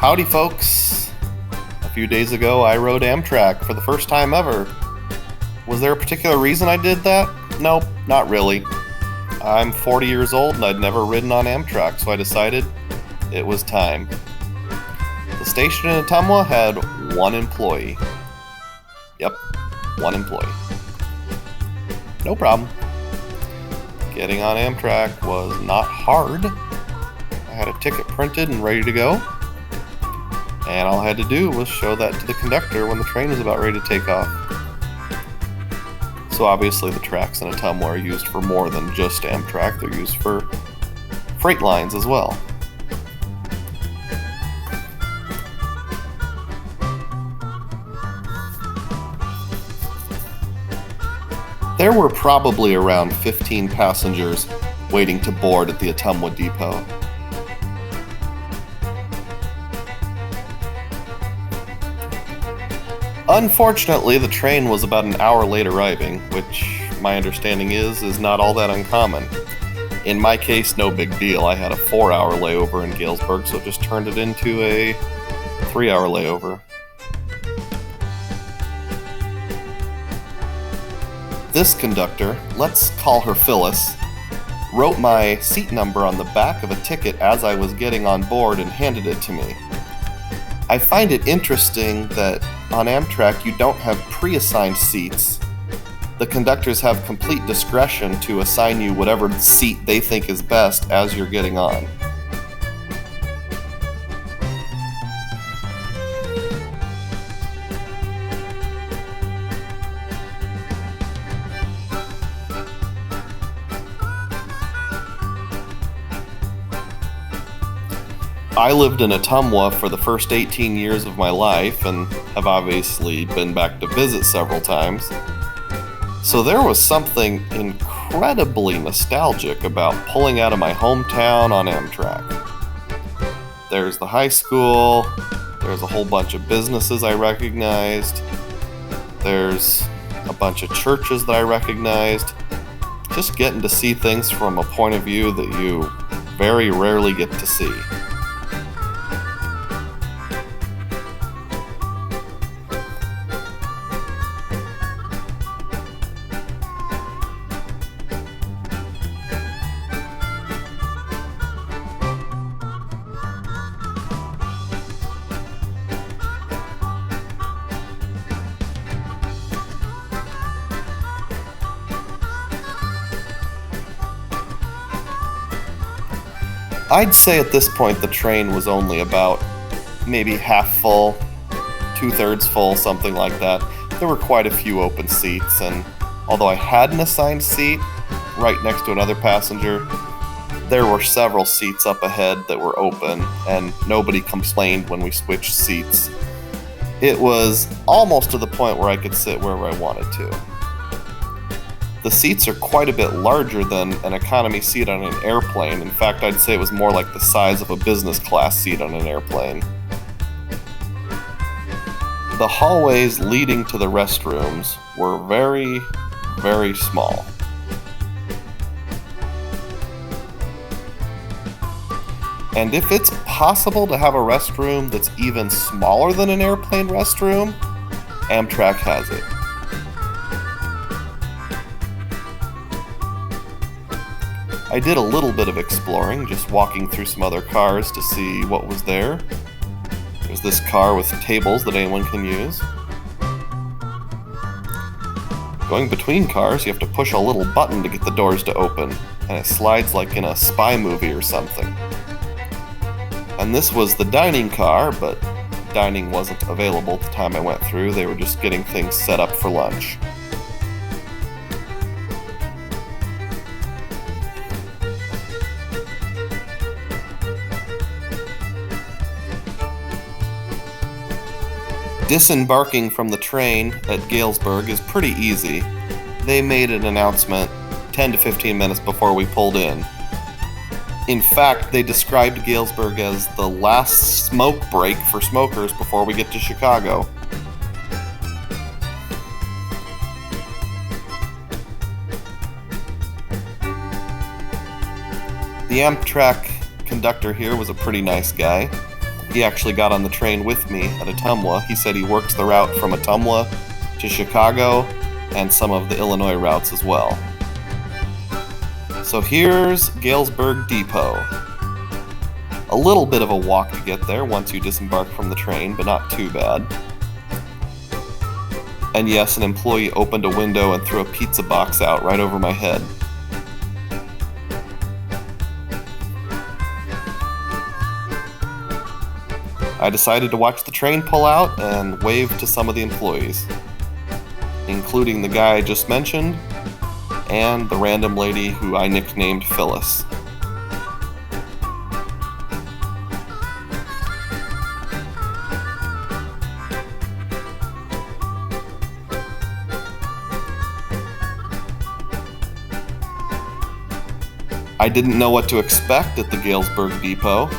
Howdy, folks. A few days ago, I rode Amtrak for the first time ever. Was there a particular reason I did that? Nope, not really. I'm 40 years old and I'd never ridden on Amtrak, so I decided it was time. The station in Ottumwa had one employee. Yep, one employee. No problem. Getting on Amtrak was not hard. I had a ticket printed and ready to go. And all I had to do was show that to the conductor when the train was about ready to take off. So obviously the tracks in Ottumwa are used for more than just Amtrak. They're used for freight lines as well. There were probably around 15 passengers waiting to board at the Ottumwa depot. Unfortunately, the train was about an hour late arriving, which my understanding is not all that uncommon. In my case, no big deal. I had a 4-hour layover in Galesburg, so just turned it into a 3-hour layover. This conductor, let's call her Phyllis, wrote my seat number on the back of a ticket as I was getting on board and handed it to me. I find it interesting that on Amtrak you don't have pre-assigned seats. The conductors have complete discretion to assign you whatever seat they think is best as you're getting on. I lived in Ottumwa for the first 18 years of my life and have obviously been back to visit several times. So there was something incredibly nostalgic about pulling out of my hometown on Amtrak. There's the high school, there's a whole bunch of businesses I recognized, there's a bunch of churches that I recognized. Just getting to see things from a point of view that you very rarely get to see. I'd say at this point the train was only about maybe half full, 2/3 full, something like that. There were quite a few open seats, and although I had an assigned seat right next to another passenger, there were several seats up ahead that were open, and nobody complained when we switched seats. It was almost to the point where I could sit wherever I wanted to. The seats are quite a bit larger than an economy seat on an airplane. In fact, I'd say it was more like the size of a business class seat on an airplane. The hallways leading to the restrooms were very, very small. And if it's possible to have a restroom that's even smaller than an airplane restroom, Amtrak has it. I did a little bit of exploring, just walking through some other cars to see what was there. There's this car with tables that anyone can use. Going between cars, you have to push a little button to get the doors to open, and it slides like in a spy movie or something. And this was the dining car, but dining wasn't available at the time I went through. They were just getting things set up for lunch. Disembarking from the train at Galesburg is pretty easy. They made an announcement 10 to 15 minutes before we pulled in. In fact, they described Galesburg as the last smoke break for smokers before we get to Chicago. The Amtrak conductor here was a pretty nice guy. He actually got on the train with me at Ottumwa. He said he works the route from Ottumwa to Chicago and some of the Illinois routes as well. So here's Galesburg Depot. A little bit of a walk to get there once you disembark from the train, but not too bad. And yes, an employee opened a window and threw a pizza box out right over my head. I decided to watch the train pull out and wave to some of the employees, including the guy I just mentioned and the random lady who I nicknamed Phyllis. I didn't know what to expect at the Galesburg Depot.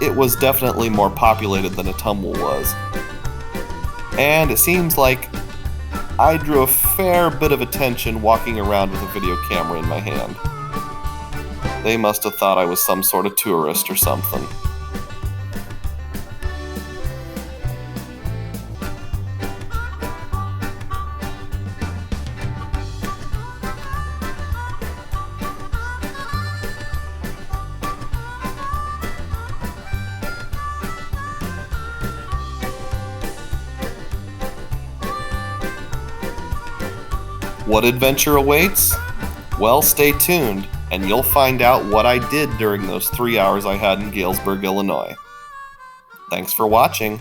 It was definitely more populated than Ottumwa was. And it seems like I drew a fair bit of attention walking around with a video camera in my hand. They must have thought I was some sort of tourist or something. What adventure awaits? Well, stay tuned, and you'll find out what I did during those 3 hours I had in Galesburg, Illinois. Thanks for watching.